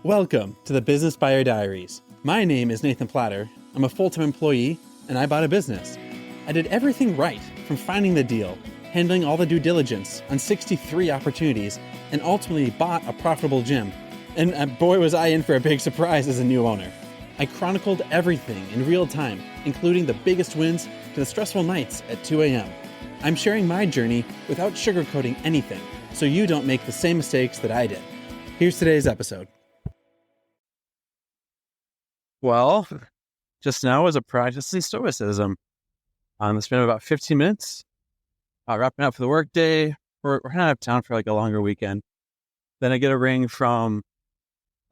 Welcome to the Business Buyer Diaries. My name is Nathan Platter. I'm a full-time employee, and I bought a business. I did everything right, from finding the deal, handling all the due diligence on 63 opportunities, and ultimately bought a profitable gym. And boy, was I in for a big surprise as a new owner. I chronicled everything in real time, including the biggest wins to the stressful nights at 2 a.m. I'm sharing my journey without sugarcoating anything, so you don't make the same mistakes that I did. Here's today's episode. Well, just now was a practice in stoicism. It's been about 15 minutes, wrapping up for the work day. We're heading out of town for like a longer weekend. Then I get a ring from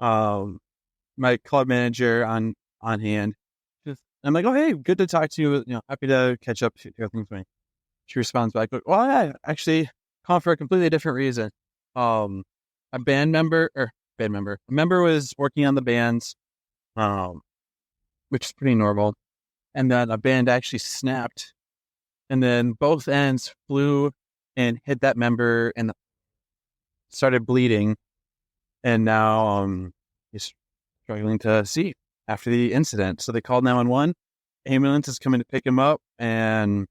my club manager on hand. I'm like, oh, hey, good to talk to you. Happy to catch up, hear things with me. She responds back, well, yeah, actually, calling for a completely different reason. A member was working on the bands, which is pretty normal. And then a band actually snapped, and then both ends flew and hit that member and started bleeding. And now he's struggling to see after the incident. So they called 911. Ambulance is coming to pick him up, and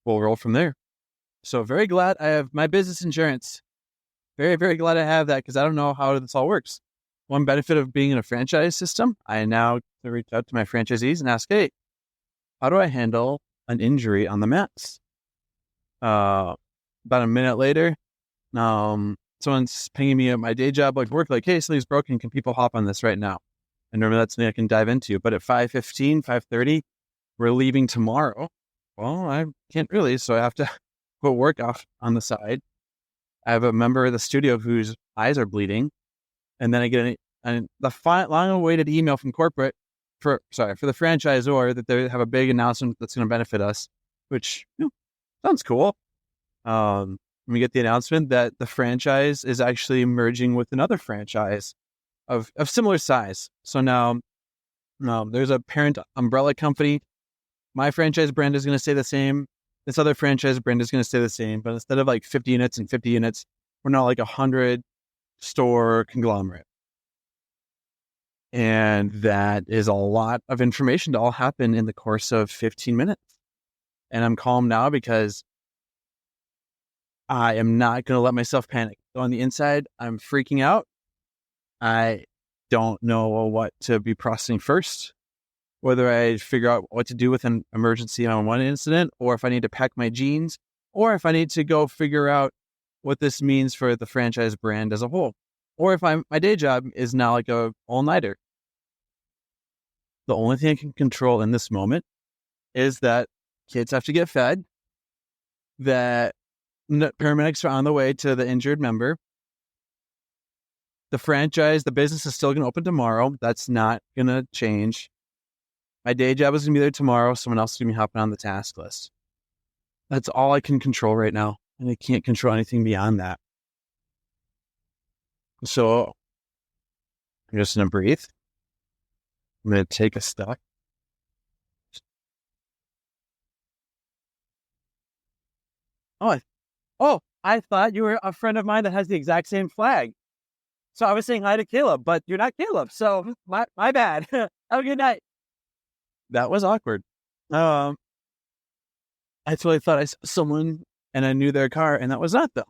we'll roll from there. So very glad I have my business insurance. Very, very glad I have that, because I don't know how this all works. One benefit of being in a franchise system, I now reach out to my franchisees and ask, hey, how do I handle an injury on the mats? About a minute later, someone's pinging me at my day job, like work, like, hey, something's broken. Can people hop on this right now? And normally that's something I can dive into. But at 5:15, 5:30, we're leaving tomorrow. Well, I can't really, so I have to put work off on the side. I have a member of the studio whose eyes are bleeding. And then I get the long-awaited email from corporate for the franchisor that they have a big announcement that's going to benefit us, which sounds cool. We get the announcement that the franchise is actually merging with another franchise of similar size. So now there's a parent umbrella company. My franchise brand is going to stay the same. This other franchise brand is going to stay the same, but instead of like 50 units and 50 units, we're now like 100 store conglomerate. And that is a lot of information to all happen in the course of 15 minutes. And I'm calm now because I am not going to let myself panic. So on the inside, I'm freaking out. I don't know what to be processing first, whether I figure out what to do with an emergency on one incident, or if I need to pack my jeans, or if I need to go figure out what this means for the franchise brand as a whole, or if my day job is now like a all-nighter. The only thing I can control in this moment is that kids have to get fed, that paramedics are on the way to the injured member. The business is still going to open tomorrow. That's not going to change. My day job is going to be there tomorrow. Someone else is going to be hopping on the task list. That's all I can control right now. And I can't control anything beyond that. So I'm just going to breathe. I'm going to take a step. I thought you were a friend of mine that has the exact same flag. So I was saying hi to Caleb, but you're not Caleb. So my bad. Have a good night. That was awkward. I totally thought I saw someone and I knew their car, and that was not them.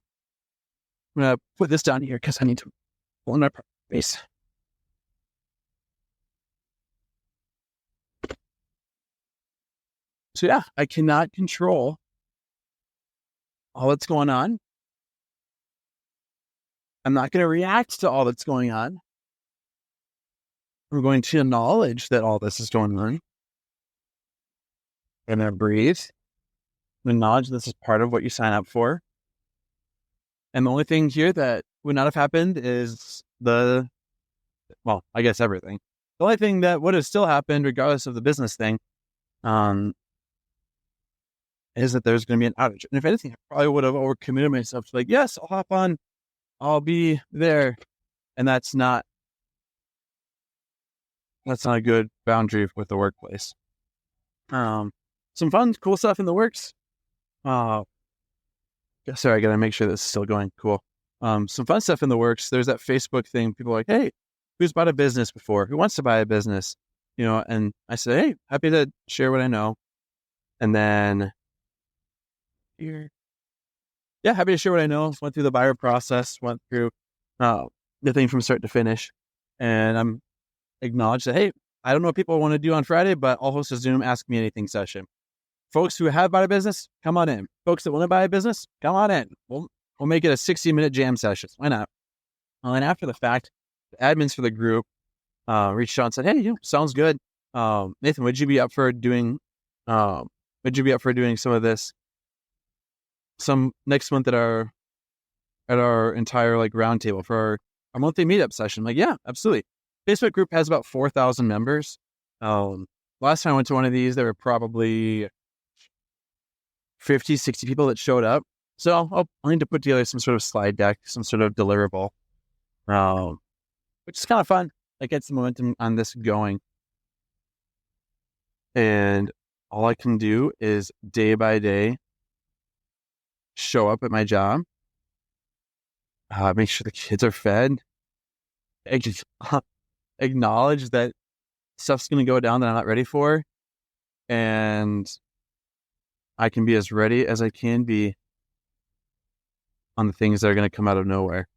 I'm going to put this down here because I need to pull in my base. So yeah, I cannot control all that's going on. I'm not going to react to all that's going on. I'm going to acknowledge that all this is going on. I'm going to breathe. Acknowledge this is part of what you sign up for. And the only thing here that would not have happened is I guess everything. The only thing that would have still happened, regardless of the business thing, is that there's going to be an outage. And if anything, I probably would have overcommitted myself to yes, I'll hop on. I'll be there. And that's not a good boundary with the workplace. Some fun, cool stuff in the works. Sorry, I got to make sure this is still going. Cool. some fun stuff in the works. There's that Facebook thing. People are like, hey, who's bought a business before? Who wants to buy a business? And I said, hey, happy to share what I know. And then here, yeah, happy to share what I know. Went through the buyer process, went through the thing from start to finish. And I'm acknowledged that, hey, I don't know what people want to do on Friday, but I'll host a Zoom Ask Me Anything session. Folks who have bought a business, come on in. Folks that want to buy a business, come on in. We'll make it a 60-minute jam session. Why not? Well, and after the fact, the admins for the group reached out and said, hey, sounds good. Nathan, would you be up for doing some of this some next month at our entire roundtable for our monthly meetup session? I'm like, yeah, absolutely. Facebook group has about 4,000 members. Last time I went to one of these, there were probably 50, 60 people that showed up. So I'll need to put together some sort of slide deck, some sort of deliverable, which is kind of fun. That gets the momentum on this going. And all I can do is day by day show up at my job, make sure the kids are fed, acknowledge that stuff's going to go down that I'm not ready for, and I can be as ready as I can be on the things that are going to come out of nowhere.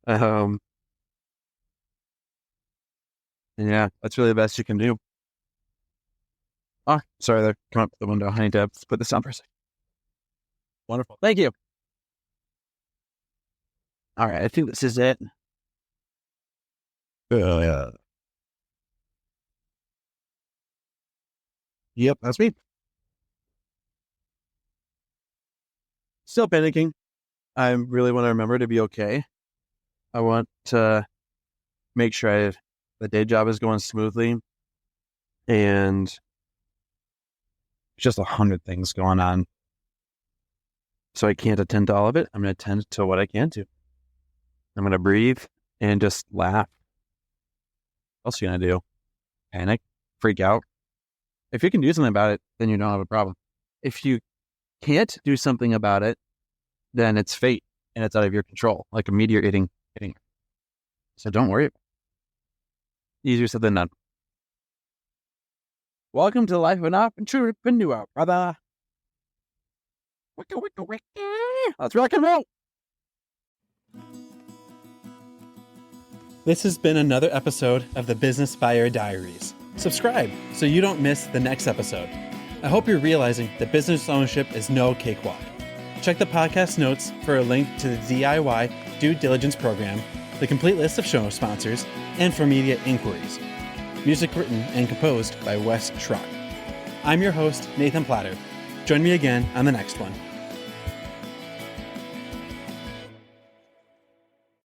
And yeah, that's really the best you can do. Oh, sorry, they're coming up the window. I need to put this on for a second. Wonderful. Thank you. All right, I think this is it. Yeah. Yep, that's me. Still panicking. I really want to remember to be okay. I want to make sure the day job is going smoothly, and just 100 things going on. So I can't attend to all of it. I'm going to attend to what I can do. I'm going to breathe and just laugh. What else are you going to do? Panic? Freak out? If you can do something about it, then you don't have a problem. If you can't do something about it, then it's fate and it's out of your control, like a meteor hitting. So don't worry. Easier said than done. Welcome to the life of an entrepreneur, brother. Wicka, wicka, wicka. Let's rock and roll. This has been another episode of the Business Buyer Diaries. Subscribe so you don't miss the next episode. I hope you're realizing that business ownership is no cakewalk. Check the podcast notes for a link to the DIY due diligence program, the complete list of show sponsors, and for media inquiries. Music written and composed by Wes Schrock. I'm your host, Nathan Platter. Join me again on the next one.